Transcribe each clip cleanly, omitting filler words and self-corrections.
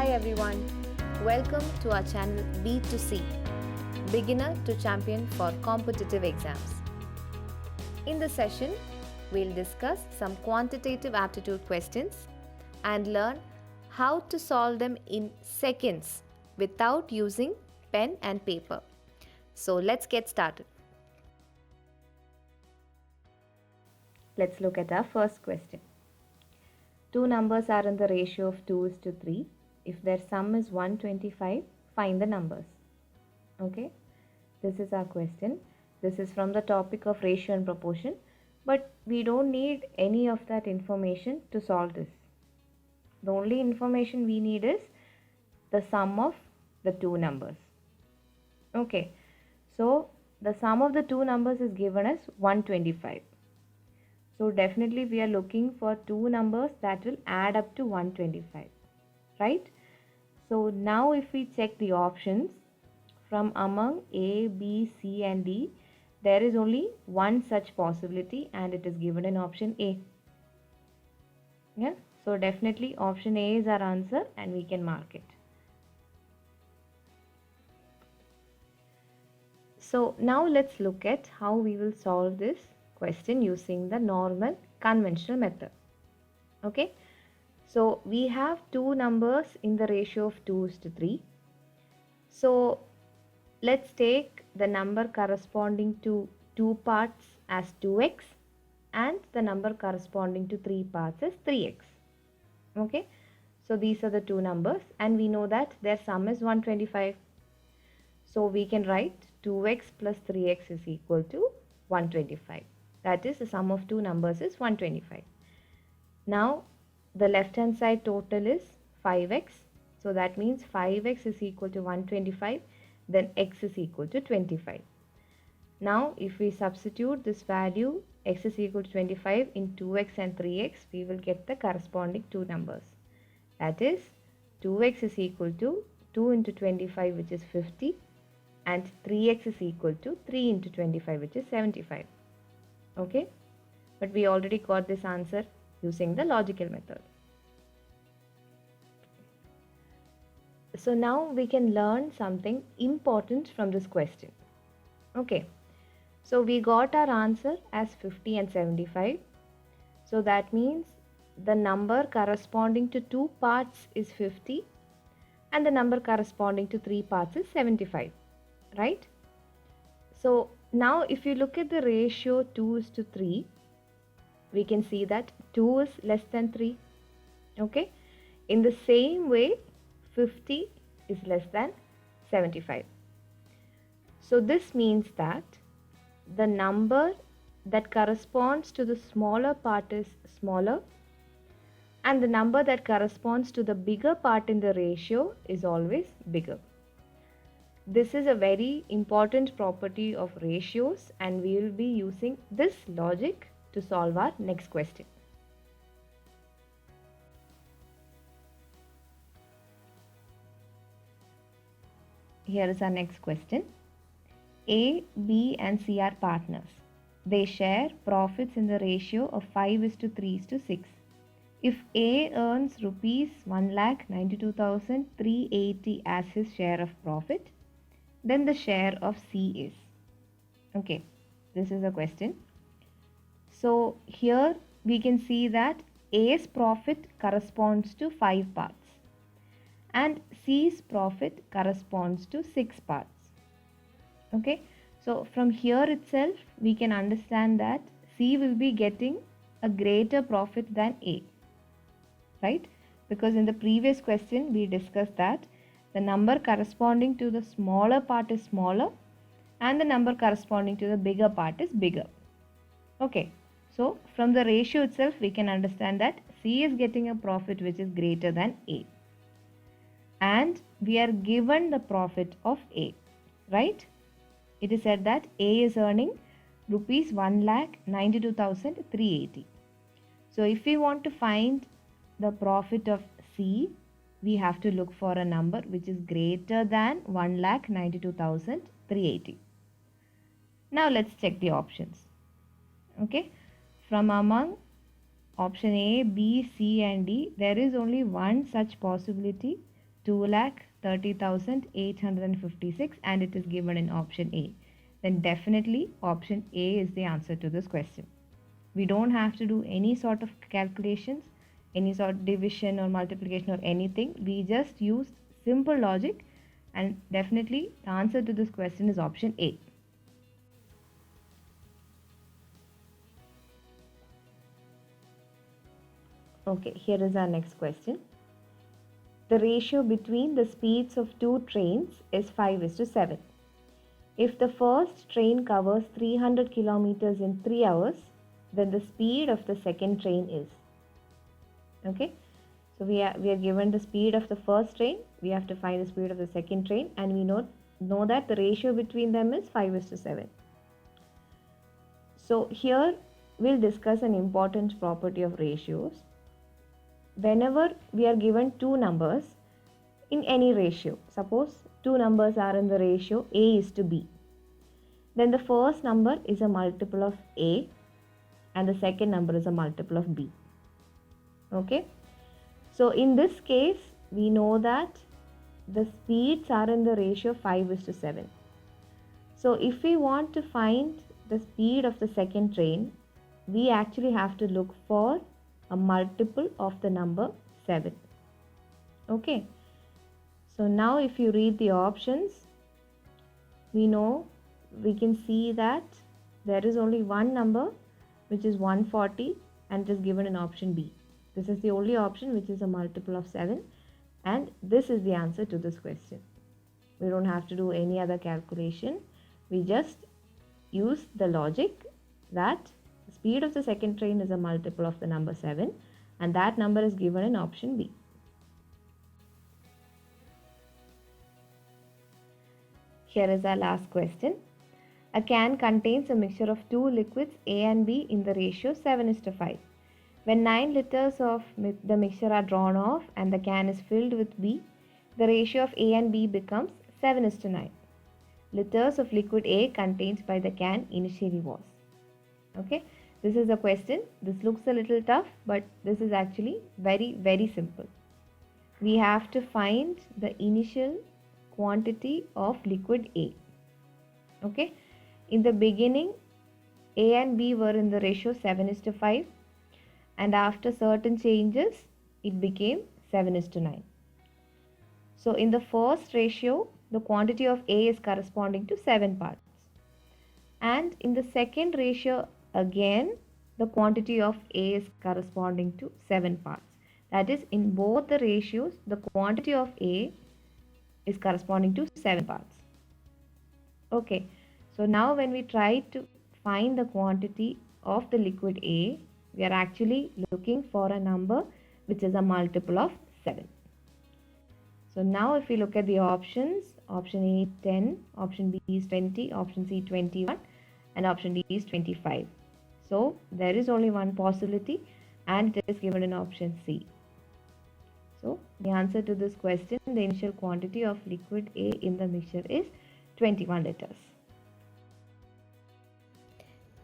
Hi everyone, welcome to our channel B2C, Beginner to Champion for Competitive Exams. In this session, we'll discuss some quantitative aptitude questions and learn how to solve them in seconds without using pen and paper. So let's get started. Let's look at our first question. Two numbers are in the ratio of 2:3. If their sum is 125, find the numbers. Okay, this is our question. This is from the topic of ratio and proportion, but we don't need any of that information to solve this. The only information we need is the sum of the two numbers. Okay, so the sum of the two numbers is given as 125. So definitely we are looking for two numbers that will add up to 125, right? So now if we check the options, from among A, B, C and D, there is only one such possibility and it is given in option A. Yeah, so definitely option A is our answer and we can mark it. So now let's look at how we will solve this question using the normal conventional method. Okay, so we have two numbers in the ratio of 2:3. So let's take the number corresponding to two parts as 2x and the number corresponding to three parts as 3x. Okay, so these are the two numbers and we know that their sum is 125. So we can write 2x plus 3x is equal to 125. That is, the sum of two numbers is 125. Now the left hand side total is 5x. So that means 5x is equal to 125. Then x is equal to 25. Now if we substitute this value x is equal to 25 in 2x and 3x, we will get the corresponding two numbers. That is, 2x is equal to 2 into 25, which is 50, and 3x is equal to 3 into 25, which is 75. Okay, but we already got this answer using the logical method. So now we can learn something important from this question. Okay, so we got our answer as 50 and 75. So that means the number corresponding to two parts is 50 and the number corresponding to three parts is 75, right? So now if you look at the ratio 2:3, we can see that 2 is less than 3. Okay, in the same way 50 is less than 75. So this means that the number that corresponds to the smaller part is smaller and the number that corresponds to the bigger part in the ratio is always bigger. This is a very important property of ratios and we will be using this logic to solve our next question. Here is our next question. A, B and C are partners. They share profits in the ratio of 5:3:6. If A earns rupees 1,92,380 as his share of profit, then the share of C is. Okay, this is a question. So here we can see that A's profit corresponds to 5 parts and C's profit corresponds to 6 parts. Okay, so from here itself we can understand that C will be getting a greater profit than A, right? Because in the previous question we discussed that the number corresponding to the smaller part is smaller and the number corresponding to the bigger part is bigger. Okay, so from the ratio itself we can understand that C is getting a profit which is greater than A and we are given the profit of A, right? It is said that A is earning rupees 1,92,380. So if we want to find the profit of C, we have to look for a number which is greater than 1,92,380. Now let's check the options. Okay, from among option A, B, C and D, there is only one such possibility 2,30,856 and it is given in option A, then definitely option A is the answer to this question. We don't have to do any sort of calculations, any sort of division or multiplication or anything. We just use simple logic, and definitely the answer to this question is option A. Okay, here is our next question. The ratio between the speeds of two trains is 5:7. If the first train covers 300 kilometers in 3 hours, then the speed of the second train is. Okay, so we are given the speed of the first train, we have to find the speed of the second train, and we know that the ratio between them is 5:7. So here we'll discuss an important property of ratios. Whenever we are given two numbers in any ratio, suppose two numbers are in the ratio A is to B, then the first number is a multiple of A and the second number is a multiple of B. Okay, so in this case we know that the speeds are in the ratio 5:7. So if we want to find the speed of the second train, we actually have to look for a multiple of the number 7. Okay, so now if you read the options, we can see that there is only one number which is 140 and it is given in option B. This is the only option which is a multiple of 7, and this is the answer to this question. We don't have to do any other calculation. We just use the logic that the speed of the second train is a multiple of the number 7, and that number is given in option B. Here is our last question. A can contains a mixture of two liquids A and B in the ratio 7:5. When 9 liters of the mixture are drawn off and the can is filled with B, the ratio of A and B becomes 7:9. Liters of liquid A contained by the can initially was. Okay, this is a question. This looks a little tough, but this is actually very simple. We have to find the initial quantity of liquid A. Okay, in the beginning A and B were in the ratio 7:5, and after certain changes it became 7:9. So in the first ratio the quantity of A is corresponding to 7 parts, and in the second ratio again the quantity of A is corresponding to 7 parts. That is, in both the ratios the quantity of A is corresponding to 7 parts. Okay, so now when we try to find the quantity of the liquid A, we are actually looking for a number which is a multiple of 7. So now if we look at the options, option A is 10, option B is 20, option C 21, and option D is 25. So there is only one possibility, and it is given in option C. So the answer to this question, the initial quantity of liquid A in the mixture is 21 liters.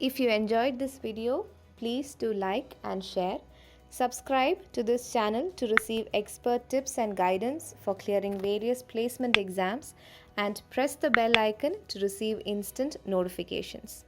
If you enjoyed this video, please do like and share. Subscribe to this channel to receive expert tips and guidance for clearing various placement exams, and press the bell icon to receive instant notifications.